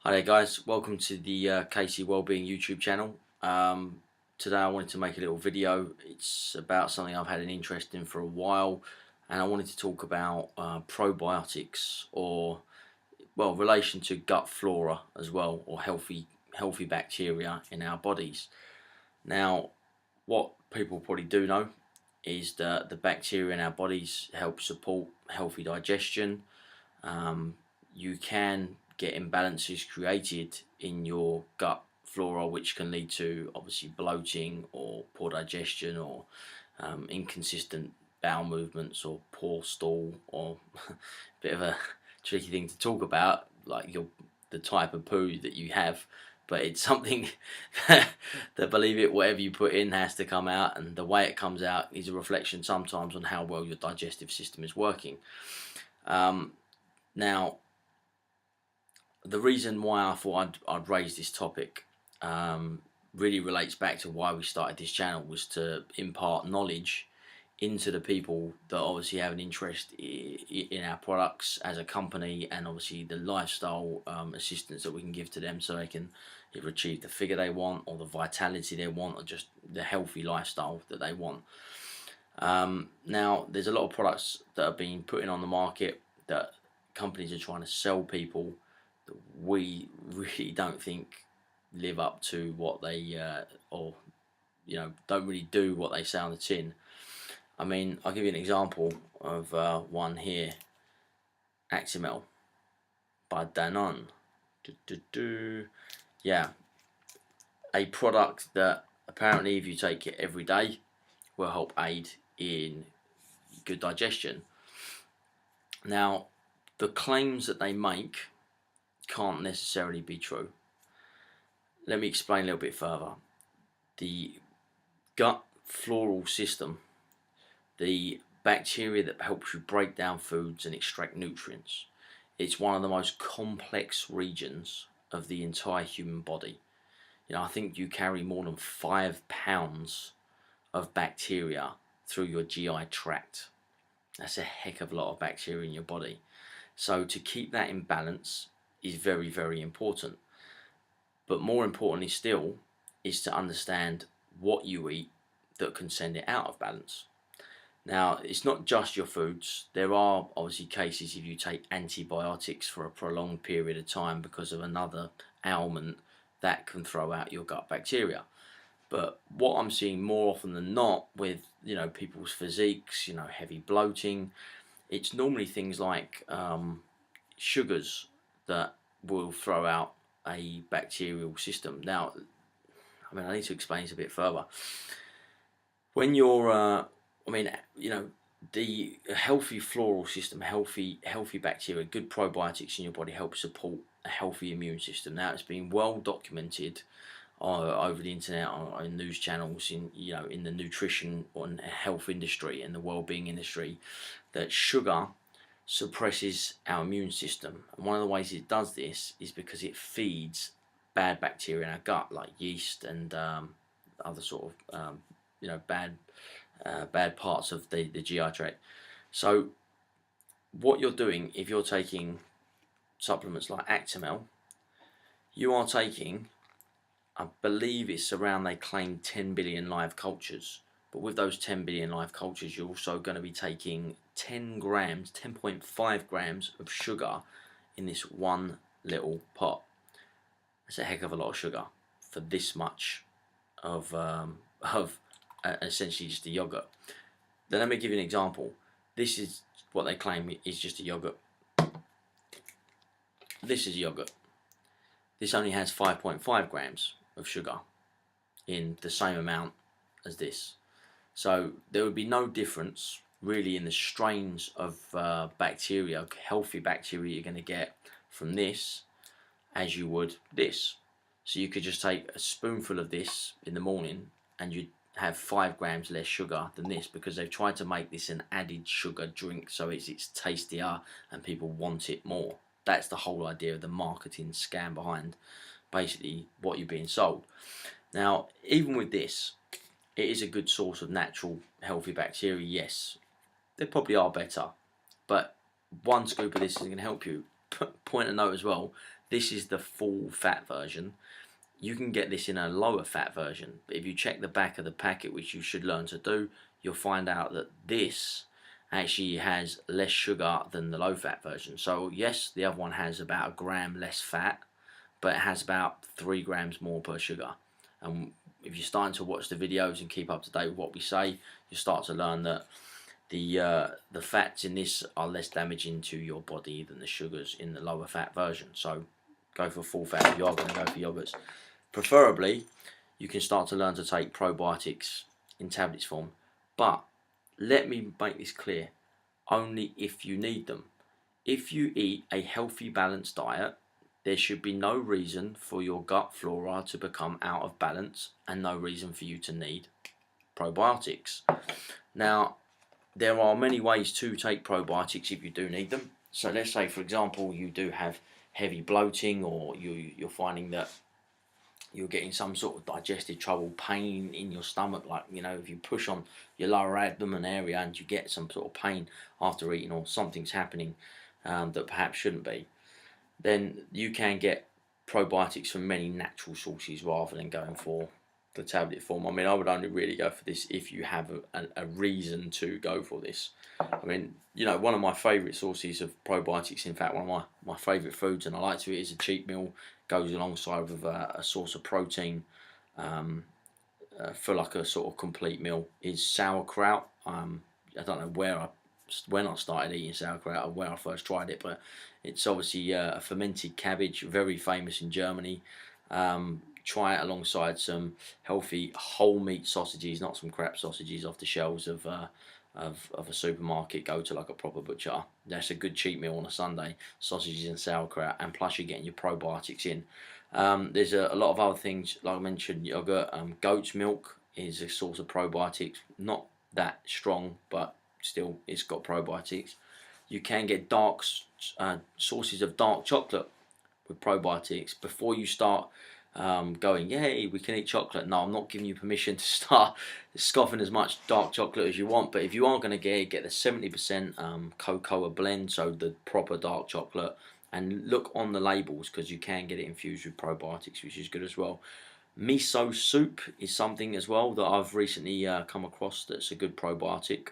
Hi there guys, welcome to the Casey Wellbeing YouTube channel. Today I wanted to make a little video. It's about something I've had an interest in for a while, and I wanted to talk about probiotics, or relation to gut flora as well, or healthy bacteria in our bodies. Now, what people probably do know is that the bacteria in our bodies help support healthy digestion. You can get imbalances created in your gut flora, which can lead to obviously bloating or poor digestion, or inconsistent bowel movements, or poor stool, or a bit of a tricky thing to talk about, like the type of poo that you have. But it's something that, believe it, whatever you put in has to come out, and the way it comes out is a reflection sometimes on how well your digestive system is working. Now, the reason why I thought I'd raise this topic really relates back to why we started this channel, was to impart knowledge into the people that obviously have an interest in our products as a company, and obviously the lifestyle assistance that we can give to them, so they can either achieve the figure they want, or the vitality they want, or just the healthy lifestyle that they want. Now, there's a lot of products that are being put in on the market that companies are trying to sell people that we really don't think live up to what they don't really do what they say on the tin. I mean, I'll give you an example of one here. Actimel by Danone. Yeah, a product that apparently if you take it every day will help aid in good digestion. Now, the claims that they make can't necessarily be true. Let me explain a little bit further. The gut floral system, the bacteria that helps you break down foods and extract nutrients, it's one of the most complex regions of the entire human body. I think you carry more than 5 pounds of bacteria through your GI tract. That's a heck of a lot of bacteria in your body. So to keep that in balance is very, very important. But more importantly still is to understand what you eat that can send it out of balance. Now, it's not just your foods. There are obviously cases if you take antibiotics for a prolonged period of time because of another ailment, that can throw out your gut bacteria. But what I'm seeing more often than not with people's physiques, heavy bloating, it's normally things like sugars that will throw out a bacterial system. Now, I mean, I need to explain this a bit further. When you're, the healthy floral system, healthy bacteria, good probiotics in your body help support a healthy immune system. Now, it's been well documented over the internet, on news channels, in the nutrition and health industry and the well-being industry, that sugar suppresses our immune system. And one of the ways it does this is because it feeds bad bacteria in our gut, like yeast and other sort of bad parts of the GI tract. So what you're doing, if you're taking supplements like Actimel, you are taking, I believe it's around, they claim 10 billion live cultures. But with those 10 billion live cultures, you're also going to be taking 10 grams, 10.5 grams of sugar in this one little pot. That's a heck of a lot of sugar for this much of essentially just a yogurt. Then let me give you an example. This is what they claim is just a yogurt. This is yogurt. This only has 5.5 grams of sugar in the same amount as this. So there would be no difference really in the strains of bacteria, healthy bacteria you're going to get from this as you would this. So you could just take a spoonful of this in the morning and you'd have 5 grams less sugar than this, because they've tried to make this an added sugar drink so it's tastier and people want it more. That's the whole idea of the marketing scam behind basically what you're being sold. Now, even with this, it is a good source of natural healthy bacteria. Yes, they probably are better, but one scoop of this isn't going to help you. point of note as well, this is the full fat version. You can get this in a lower fat version, but if you check the back of the packet, which you should learn to do, you'll find out that this actually has less sugar than the low fat version. So yes, the other one has about a gram less fat, but it has about 3 grams more per sugar. And if you're starting to watch the videos and keep up to date with what we say, you start to learn that the fats in this are less damaging to your body than the sugars in the lower fat version. So go for full fat if you are going to go for yogurts. Preferably, you can start to learn to take probiotics in tablets form, but let me make this clear, only if you need them. If you eat a healthy, balanced diet, there should be no reason for your gut flora to become out of balance and no reason for you to need probiotics. Now, there are many ways to take probiotics if you do need them. So let's say, for example, you do have heavy bloating, or you're finding that you're getting some sort of digestive trouble, pain in your stomach, like, you know, if you push on your lower abdomen area and you get some sort of pain after eating, or something's happening that perhaps shouldn't be, then you can get probiotics from many natural sources rather than going for the tablet form. I mean, I would only really go for this if you have a reason to go for this. I mean, you know, one of my favourite sources of probiotics, in fact, one of my favourite foods, and I like to eat as a cheat meal, goes alongside with a source of protein for like a sort of complete meal, is sauerkraut. I don't know when I started eating sauerkraut or where I first tried it, but it's obviously a fermented cabbage, very famous in Germany. Try it alongside some healthy whole meat sausages, not some crap sausages off the shelves of a supermarket. Go to like a proper butcher. That's a good cheat meal on a Sunday. Sausages and sauerkraut, and plus you're getting your probiotics in. There's a lot of other things, like I mentioned, yogurt. Goat's milk is a source of probiotics. Not that strong, but still it's got probiotics. You can get sources of dark chocolate with probiotics. Before you start going, yay, we can eat chocolate. No, I'm not giving you permission to start scoffing as much dark chocolate as you want. But if you are going to get the 70% cocoa blend, so the proper dark chocolate, and look on the labels, because you can get it infused with probiotics, which is good as well. Miso soup is something as well that I've recently come across that's a good probiotic.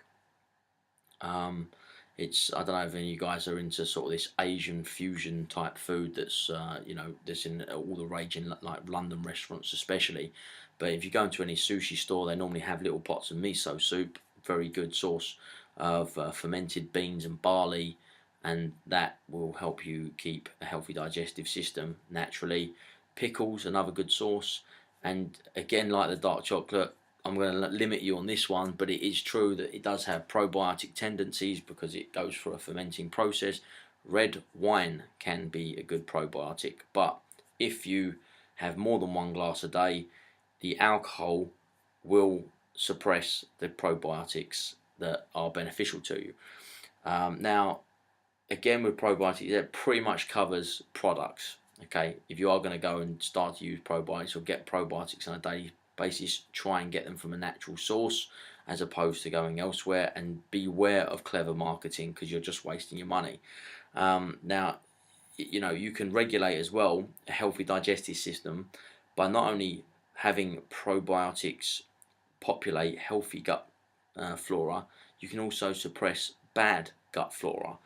It's, I don't know if any of you guys are into sort of this Asian fusion type food that's you know, that's in all the rage in like London restaurants especially. But if you go into any sushi store, they normally have little pots of miso soup, very good source of fermented beans and barley, and that will help you keep a healthy digestive system naturally. Pickles, another good source, and again, like the dark chocolate, I'm going to limit you on this one, but it is true that it does have probiotic tendencies because it goes through a fermenting process. Red wine can be a good probiotic, but if you have more than one glass a day, the alcohol will suppress the probiotics that are beneficial to you. Now, again, with probiotics, that pretty much covers products. Okay, if you are going to go and start to use probiotics or get probiotics on a daily basis, try and get them from a natural source as opposed to going elsewhere, and beware of clever marketing because you're just wasting your money. Now, you know, you can regulate as well a healthy digestive system by not only having probiotics populate healthy gut flora, you can also suppress bad gut flora.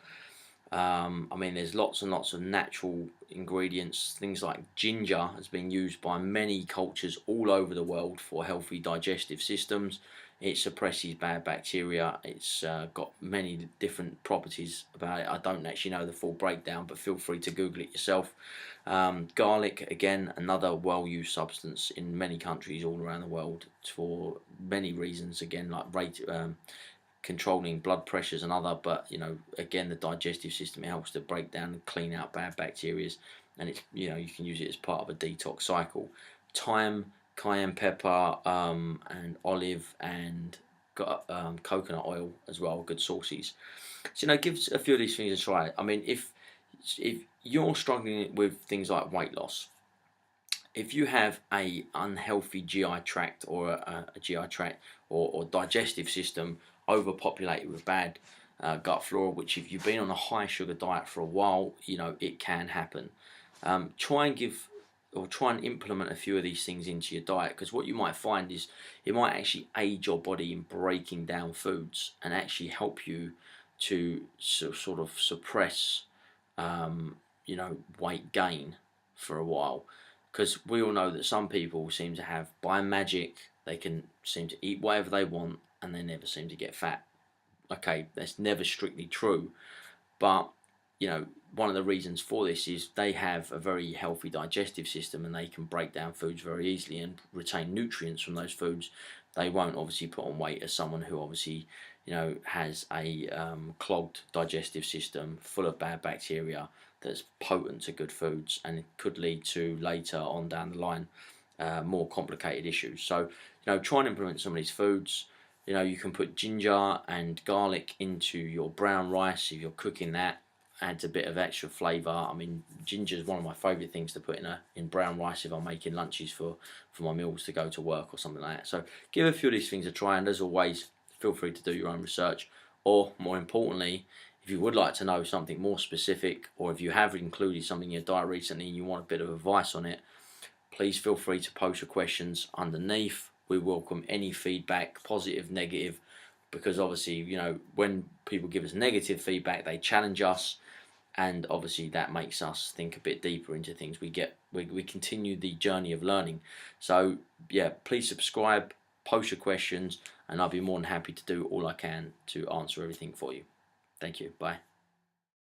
I mean, there's lots and lots of natural ingredients. Things like ginger has been used by many cultures all over the world for healthy digestive systems. It suppresses bad bacteria. It's got many different properties about it. I don't actually know the full breakdown, but feel free to Google it yourself. Garlic, again, another well-used substance in many countries all around the world for many reasons. Again, like controlling blood pressures and other, but you know, again, the digestive system, it helps to break down and clean out bad bacteria, and it's, you know, you can use it as part of a detox cycle. Thyme, cayenne pepper, and olive, and coconut oil as well, good sources. So, you know, give a few of these things a try. I mean, if you're struggling with things like weight loss, if you have a unhealthy GI tract or a GI tract or digestive system overpopulated with bad gut flora, which if you've been on a high sugar diet for a while, you know, it can happen. Try and give or try and implement a few of these things into your diet, because what you might find is it might actually aid your body in breaking down foods and actually help you to sort of suppress you know, weight gain for a while, because we all know that some people seem to have, by magic, they can seem to eat whatever they want and they never seem to get fat. Okay, that's never strictly true, but you know, one of the reasons for this is they have a very healthy digestive system and they can break down foods very easily and retain nutrients from those foods. They won't obviously put on weight as someone who obviously, you know, has a clogged digestive system full of bad bacteria that's potent to good foods, and it could lead to later on down the line more complicated issues. So, you know, try and implement some of these foods. You know, you can put ginger and garlic into your brown rice if you're cooking that. Adds a bit of extra flavour. I mean, ginger is one of my favourite things to put in brown rice if I'm making lunches for my meals to go to work or something like that. So give a few of these things a try, and as always, feel free to do your own research. Or more importantly, if you would like to know something more specific, or if you have included something in your diet recently and you want a bit of advice on it, please feel free to post your questions underneath. We welcome any feedback, positive, negative, because obviously, you know, when people give us negative feedback, they challenge us, and obviously that makes us think a bit deeper into things. We continue the journey of learning. So yeah, please subscribe, post your questions, and I'll be more than happy to do all I can to answer everything for you. Thank you. Bye.